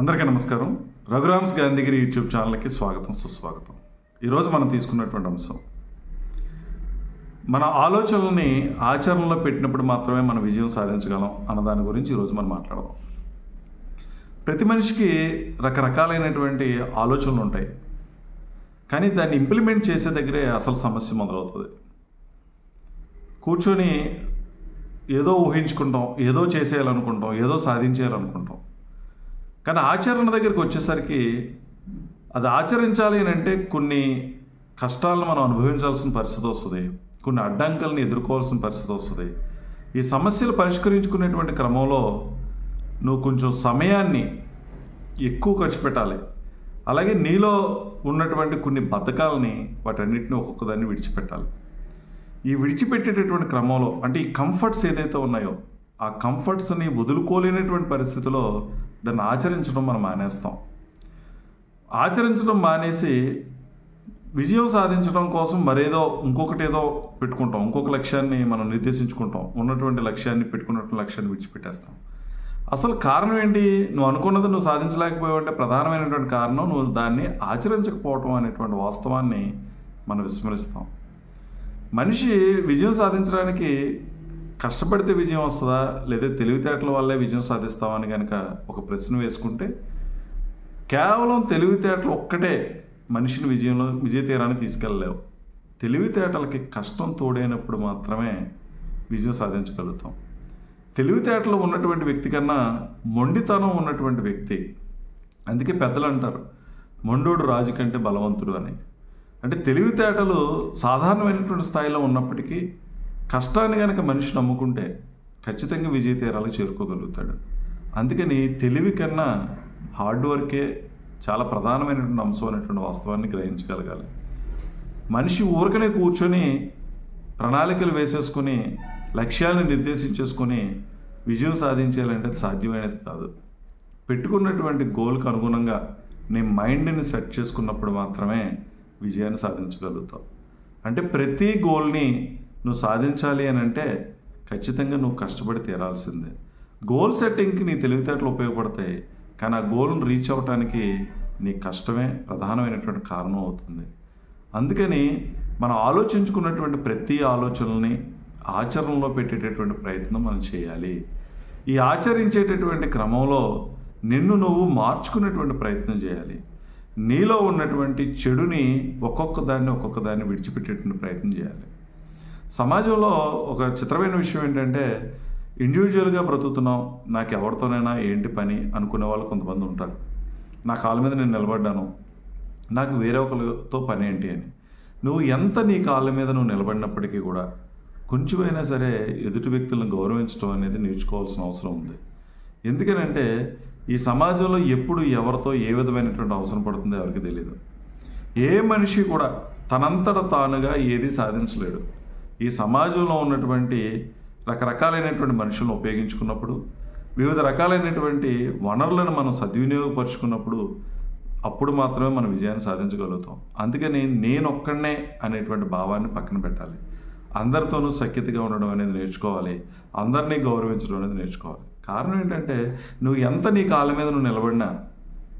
అందరికీ నమస్కారం. రఘురామ్స్ గాంధీగిరి యూట్యూబ్ ఛానల్కి స్వాగతం, సుస్వాగతం. ఈరోజు మనం తీసుకున్నటువంటి అంశం, మన ఆలోచనల్ని ఆచరణలో పెట్టినప్పుడు మాత్రమే మనం విజయం సాధించగలం అన్నదాని గురించి ఈరోజు మనం మాట్లాడదాం. ప్రతి మనిషికి రకరకాలైనటువంటి ఆలోచనలు ఉంటాయి, కానీ దాన్ని ఇంప్లిమెంట్ చేసే దగ్గరే అసలు సమస్య మొదలవుతుంది. కూర్చొని ఏదో ఊహించుకుంటాం, ఏదో చేసేయాలనుకుంటాం, ఏదో సాధించేయాలనుకుంటాం. కానీ ఆచరణ దగ్గరికి వచ్చేసరికి అది ఆచరించాలి అని అంటే కొన్ని కష్టాలను మనం అనుభవించాల్సిన పరిస్థితి వస్తుంది, కొన్ని అడ్డంకులను ఎదుర్కోవాల్సిన పరిస్థితి వస్తుంది. ఈ సమస్యలు పరిష్కరించుకునేటువంటి క్రమంలో నువ్వు కొంచెం సమయాన్ని ఎక్కువ ఖర్చు పెట్టాలి. అలాగే నీలో ఉన్నటువంటి కొన్ని బద్ధకాలని వాటన్నిటిని ఒక్కొక్కదాన్ని విడిచిపెట్టాలి. ఈ విడిచిపెట్టేటటువంటి క్రమంలో అంటే ఈ కంఫర్ట్స్ ఏదైతే ఉన్నాయో ఆ కంఫర్ట్స్ని వదులుకోలేనటువంటి పరిస్థితిలో దాన్ని ఆచరించడం మనం మానేస్తాం. ఆచరించడం మానేసి విజయం సాధించడం కోసం మరేదో ఇంకొకటి ఏదో పెట్టుకుంటాం, ఇంకొక లక్ష్యాన్ని మనం నిర్దేశించుకుంటాం, ఉన్నటువంటి లక్ష్యాన్ని పెట్టుకున్నటువంటి లక్ష్యాన్ని విడిచిపెట్టేస్తాం. అసలు కారణం ఏంటి? నువ్వు అనుకున్నది నువ్వు సాధించలేకపోయావంటే ప్రధానమైనటువంటి కారణం నువ్వు దాన్ని ఆచరించకపోవటం అనేటువంటి వాస్తవాన్ని మనం విస్మరిస్తాం. మనిషి విజయం సాధించడానికి కష్టపడితే విజయం వస్తుందా లేదా తెలివితేటల వల్లే విజయం సాధిస్తామని కనుక ఒక ప్రశ్న వేసుకుంటే, కేవలం తెలివితేటలు ఒక్కటే మనిషిని విజయ తీరాన్ని తీసుకెళ్ళలేవు. తెలివితేటలకి కష్టం తోడైనప్పుడు మాత్రమే విజయం సాధించగలుగుతాం. తెలివితేటలు ఉన్నటువంటి వ్యక్తి కన్నా మొండితనం ఉన్నటువంటి వ్యక్తి, అందుకే పెద్దలు అంటారు మొండోడు రాజు కంటే బలవంతుడు అని. అంటే తెలివితేటలు సాధారణమైనటువంటి స్థాయిలో ఉన్నప్పటికీ కష్టాన్ని కనుక మనిషి నమ్ముకుంటే ఖచ్చితంగా విజయ తీరాలకు చేరుకోగలుగుతాడు. అందుకని తెలివి కన్నా హార్డ్ వర్కే చాలా ప్రధానమైనటువంటి అంశం అనేటువంటి వాస్తవాన్ని గ్రహించగలగాలి. మనిషి ఊరికనే కూర్చొని ప్రణాళికలు వేసేసుకొని లక్ష్యాలను నిర్దేశించేసుకొని విజయం సాధించాలంటే అది సాధ్యమైనది కాదు. పెట్టుకున్నటువంటి గోల్కి అనుగుణంగా నీ మైండ్ని సెట్ చేసుకున్నప్పుడు మాత్రమే విజయాన్ని సాధించగలుగుతావు. అంటే ప్రతి గోల్ని నువ్వు సాధించాలి అని అంటే ఖచ్చితంగా నువ్వు కష్టపడి తీరాల్సిందే. గోల్ సెట్టింగ్కి నీ తెలివితేటలు ఉపయోగపడతాయి, కానీ ఆ గోల్ను రీచ్ అవ్వటానికి నీ కష్టమే ప్రధానమైనటువంటి కారణం అవుతుంది. అందుకని మనం ఆలోచించుకున్నటువంటి ప్రతి ఆలోచనల్ని ఆచరణలో పెట్టేటటువంటి ప్రయత్నం మనం చేయాలి. ఈ ఆచరించేటటువంటి క్రమంలో నిన్ను నువ్వు మార్చుకునేటువంటి ప్రయత్నం చేయాలి. నీలో ఉన్నటువంటి చెడుని ఒక్కొక్క దాన్ని విడిచిపెట్టేటువంటి ప్రయత్నం చేయాలి. సమాజంలో ఒక చిత్రమైన విషయం ఏంటంటే, ఇండివిజువల్గా బ్రతుకుతున్నాం, నాకు ఎవరితోనైనా ఏంటి పని అనుకునే వాళ్ళు కొంతమంది ఉంటారు. నా కాళ్ళ మీద నేను నిలబడ్డాను, నాకు వేరే ఒకరితో పని ఏంటి అని. నువ్వు ఎంత నీ కాళ్ళ మీద నువ్వు నిలబడినప్పటికీ కూడా కొంచెమైనా సరే ఎదుటి వ్యక్తులను గౌరవించడం అనేది నేర్చుకోవాల్సిన అవసరం ఉంది. ఎందుకనంటే ఈ సమాజంలో ఎప్పుడు ఎవరితో ఏ విధమైనటువంటి అవసరం పడుతుందో ఎవరికి తెలియదు. ఏ మనిషి కూడా తనంతట తానుగా ఏది సాధించలేడు. ఈ సమాజంలో ఉన్నటువంటి రకరకాలైనటువంటి మనుషులను ఉపయోగించుకున్నప్పుడు, వివిధ రకాలైనటువంటి వనరులను మనం సద్వినియోగపరుచుకున్నప్పుడు అప్పుడు మాత్రమే మనం విజయాన్ని సాధించగలుగుతాం. అందుకని నేనొక్కడనే అనేటువంటి భావాన్ని పక్కన పెట్టాలి. అందరితోనూ సఖ్యతగా ఉండడం అనేది నేర్చుకోవాలి, అందరినీ గౌరవించడం అనేది నేర్చుకోవాలి. కారణం ఏంటంటే నువ్వు ఎంత నీ కాళ్ళ మీద నువ్వు నిలబడినా,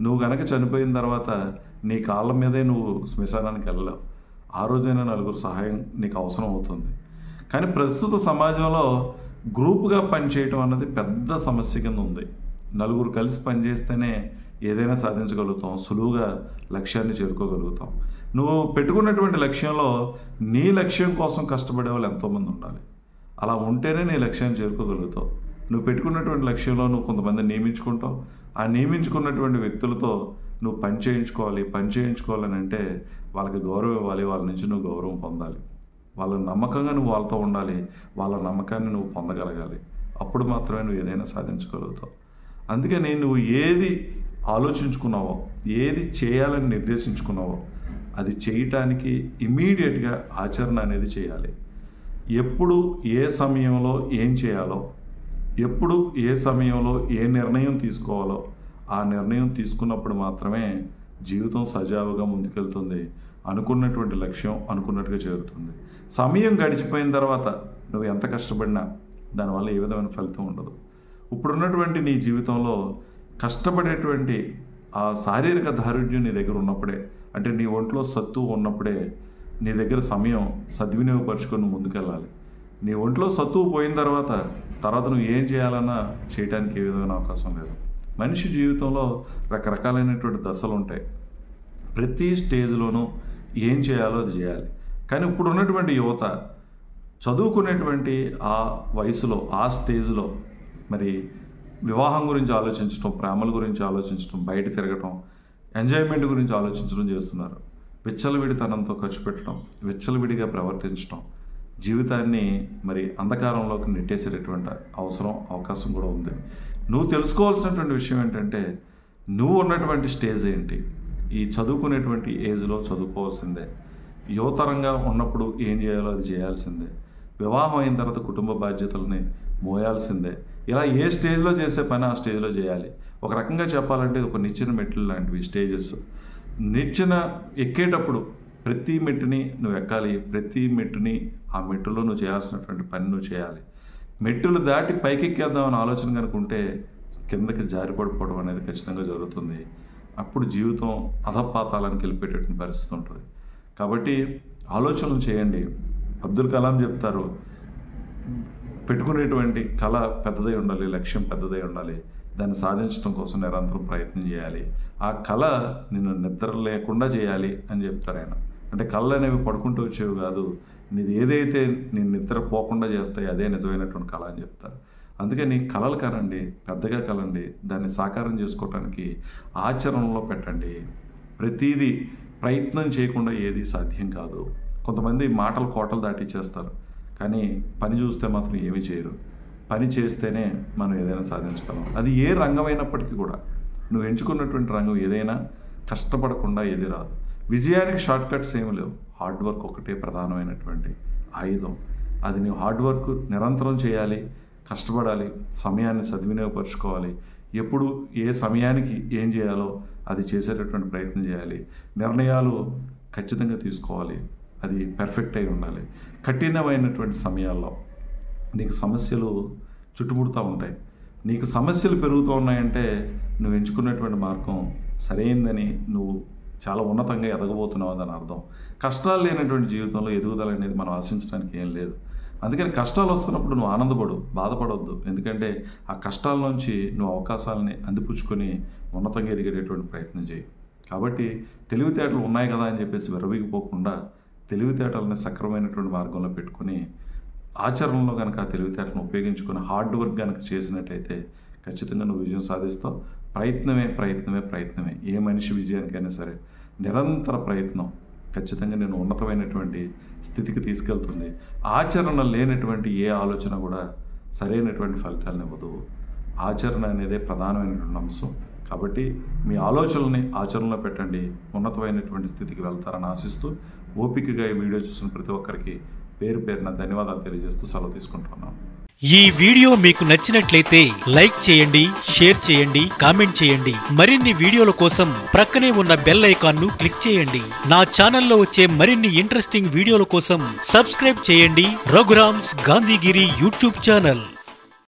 నువ్వు కనుక చనిపోయిన తర్వాత నీ కాళ్ళ మీదే నువ్వు శ్మశానానికి వెళ్ళలేవు. ఆ రోజైనా నలుగురు సహాయం నీకు అవసరం అవుతుంది. కానీ ప్రస్తుత సమాజంలో గ్రూప్గా పనిచేయటం అన్నది పెద్ద సమస్య కింద ఉంది. నలుగురు కలిసి పనిచేస్తేనే ఏదైనా సాధించగలుగుతాం, సులువుగా లక్ష్యాన్ని చేరుకోగలుగుతాం. నువ్వు పెట్టుకున్నటువంటి లక్ష్యంలో నీ లక్ష్యం కోసం కష్టపడే వాళ్ళు ఎంతోమంది ఉండాలి. అలా ఉంటేనే నీ లక్ష్యాన్ని చేరుకోగలుగుతావు. నువ్వు పెట్టుకున్నటువంటి లక్ష్యంలో నువ్వు కొంతమంది నియమించుకుంటావు. ఆ నియమించుకున్నటువంటి వ్యక్తులతో నువ్వు పని చేయించుకోవాలని అంటే వాళ్ళకి గౌరవం ఇవ్వాలి, వాళ్ళ నుంచి నువ్వు గౌరవం పొందాలి. వాళ్ళ నమ్మకంగా నువ్వు వాళ్ళతో ఉండాలి, వాళ్ళ నమ్మకాన్ని నువ్వు పొందగలగాలి. అప్పుడు మాత్రమే నువ్వు ఏదైనా సాధించగలుగుతావు. అందుకని నువ్వు ఏది ఆలోచించుకున్నావో, ఏది చేయాలని నిర్దేశించుకున్నావో అది చేయటానికి ఇమ్మీడియట్గా ఆచరణ అనేది చేయాలి. ఎప్పుడు ఏ సమయంలో ఏం చేయాలో, ఎప్పుడు ఏ సమయంలో ఏ నిర్ణయం తీసుకోవాలో ఆ నిర్ణయం తీసుకున్నప్పుడు మాత్రమే జీవితం సజావుగా ముందుకెళ్తుంది. అనుకున్నటువంటి లక్ష్యం అనుకున్నట్టుగా చేరుతుంది. సమయం గడిచిపోయిన తర్వాత నువ్వు ఎంత కష్టపడినా దానివల్ల ఏ విధమైన ఫలితం ఉండదు. ఇప్పుడున్నటువంటి నీ జీవితంలో కష్టపడేటువంటి ఆ శారీరక దారుఢ్యం నీ దగ్గర ఉన్నప్పుడే, అంటే నీ ఒంట్లో సత్తు ఉన్నప్పుడే నీ దగ్గర సమయం సద్వినియోగపరుచుకొని ముందుకెళ్ళాలి. నీ ఒంట్లో సత్తువు పోయిన తర్వాత నువ్వు ఏం చేయాలన్నా చేయడానికి ఏ విధమైన అవకాశం లేదు. మనిషి జీవితంలో రకరకాలైనటువంటి దశలు ఉంటాయి. ప్రతి స్టేజ్లోనూ ఏం చేయాలో అది చేయాలి. కానీ ఇప్పుడు ఉన్నటువంటి యువత చదువుకునేటువంటి ఆ వయసులో, ఆ స్టేజ్లో మరి వివాహం గురించి ఆలోచించడం, ప్రేమల గురించి ఆలోచించడం, బయట తిరగటం, ఎంజాయ్మెంట్ గురించి ఆలోచించడం చేస్తున్నారు. విచ్చలవిడితనంతో ఖర్చు పెట్టడం, విచ్చలవిడిగా ప్రవర్తించడం జీవితాన్ని మరి అంధకారంలోకి నెట్టేసేటటువంటి అవకాశం కూడా ఉంది. నువ్వు తెలుసుకోవాల్సినటువంటి విషయం ఏంటంటే, నువ్వు ఉన్నటువంటి స్టేజ్ ఏంటి? ఈ చదువుకునేటువంటి ఏజ్లో చదువుకోవాల్సిందే. యువతరంగా ఉన్నప్పుడు ఏం చేయాలో అది చేయాల్సిందే. వివాహం అయిన తర్వాత కుటుంబ బాధ్యతల్ని మోయాల్సిందే. ఇలా ఏ స్టేజ్లో చేసే పని ఆ స్టేజ్లో చేయాలి. ఒక రకంగా చెప్పాలంటే ఒక నిచ్చెన మెట్లు లాంటివి స్టేజెస్. నిచ్చెన ఎక్కేటప్పుడు ప్రతి మెట్టుని నువ్వు ఎక్కాలి. ప్రతి మెట్టుని ఆ మెట్టులో నువ్వు చేయాల్సినటువంటి పని నువ్వు చేయాలి. మెట్టులు దాటి పైకి ఎక్కేద్దామని ఆలోచన కనుకుంటే కిందకి జారిపడిపోవడం అనేది ఖచ్చితంగా జరుగుతుంది. అప్పుడు జీవితం అధపాతాళానికి వెళ్ళిపోయేటటువంటి పరిస్థితి ఉంటుంది. కాబట్టి ఆలోచనలు చేయండి. అబ్దుల్ కలాం చెప్తారు, పెట్టుకునేటువంటి కళ పెద్దదై ఉండాలి, లక్ష్యం పెద్దదై ఉండాలి, దాన్ని సాధించడం కోసం నిరంతరం ప్రయత్నం చేయాలి. ఆ కళ నిన్ను నిద్ర లేకుండా చేయాలి అని చెప్తారు ఆయన. అంటే కళలు అనేవి పడుకుంటూ వచ్చేవి కాదు, నీది ఏదైతే నేను నిద్ర పోకుండా చేస్తాయి అదే నిజమైనటువంటి కళ అని చెప్తారు. అందుకని కళలు కనండి, పెద్దగా కలండి, దాన్ని సాకారం చేసుకోవటానికి ఆచరణలో పెట్టండి. ప్రతిదీ ప్రయత్నం చేయకుండా ఏది సాధ్యం కాదు. కొంతమంది మాటలు కోటలు దాటి చేస్తారు, కానీ పని చూస్తే మాత్రం ఏమీ చేయరు. పని చేస్తేనే మనం ఏదైనా సాధించగలం. అది ఏ రంగమైనప్పటికీ కూడా, నువ్వు ఎంచుకున్నటువంటి రంగం ఏదైనా కష్టపడకుండా ఏది రాదు. విజయానికి షార్ట్ కట్స్ ఏమి లేవు. హార్డ్ వర్క్ ఒకటే ప్రధానమైనటువంటి ఆయుధం. అది నువ్వు హార్డ్ వర్క్ నిరంతరం చేయాలి, కష్టపడాలి, సమయాన్ని సద్వినియోగపరుచుకోవాలి. ఎప్పుడు ఏ సమయానికి ఏం చేయాలో అది చేసేటటువంటి ప్రయత్నం చేయాలి. నిర్ణయాలు ఖచ్చితంగా తీసుకోవాలి, అది పర్ఫెక్ట్ అయి ఉండాలి. కఠినమైనటువంటి సమయాల్లో నీకు సమస్యలు చుట్టుముడుతూ ఉంటాయి. నీకు సమస్యలు పెరుగుతూ ఉన్నాయంటే నువ్వు ఎంచుకున్నటువంటి మార్గం సరైందని, నువ్వు చాలా ఉన్నతంగా ఎదగబోతున్నావు అని అర్థం. కష్టాలు లేనటువంటి జీవితంలో ఎదుగుదల అనేది మనం ఆశించడానికి ఏం లేదు. అందుకని కష్టాలు వస్తున్నప్పుడు నువ్వు ఆనందపడు, బాధపడవద్దు. ఎందుకంటే ఆ కష్టాల నుంచి నువ్వు అవకాశాలని అందిపుచ్చుకొని ఉన్నతంగా ఎదిగేటటువంటి ప్రయత్నం చేయి. కాబట్టి తెలివితేటలు ఉన్నాయి కదా అని చెప్పేసి విరవీగిపోకుండా తెలివితేటలని సక్రమైనటువంటి మార్గంలో పెట్టుకొని ఆచరణలో కనుక ఆ తెలివితేటలను ఉపయోగించుకొని హార్డ్ వర్క్ కనుక చేసినట్టయితే ఖచ్చితంగా నువ్వు విజయం సాధిస్తావు. ప్రయత్నమే ప్రయత్నమే ప్రయత్నమే. ఏ మనిషి విజయానికైనా సరే నిరంతర ప్రయత్నం ఖచ్చితంగా నేను ఉన్నతమైనటువంటి స్థితికి తీసుకెళ్తుంది. ఆచరణ లేనటువంటి ఏ ఆలోచన కూడా సరైనటువంటి ఫలితాలను ఇవ్వదు. ఆచరణ అనేదే ప్రధానమైనటువంటి అంశం. కాబట్టి మీ ఆలోచనల్ని ఆచరణలో పెట్టండి, ఉన్నతమైనటువంటి స్థితికి వెళ్తారని ఆశిస్తూ ఓపికగా ఈ వీడియో చూసిన ప్రతి ఒక్కరికి పేరు పేరున ధన్యవాదాలు తెలియజేస్తూ సెలవు తీసుకుంటున్నాను. ఈ వీడియో మీకు నచ్చినట్లయితే లైక్ చేయండి, షేర్ చేయండి, కామెంట్ చేయండి. మరిన్ని వీడియోల కోసం ప్రక్కనే ఉన్న బెల్ ఐకాన్ ను క్లిక్ చేయండి. నా ఛానల్లో వచ్చే మరిన్ని ఇంట్రెస్టింగ్ వీడియోల కోసం సబ్స్క్రైబ్ చేయండి రఘురామ్స్ గాంధీగిరి యూట్యూబ్ ఛానల్.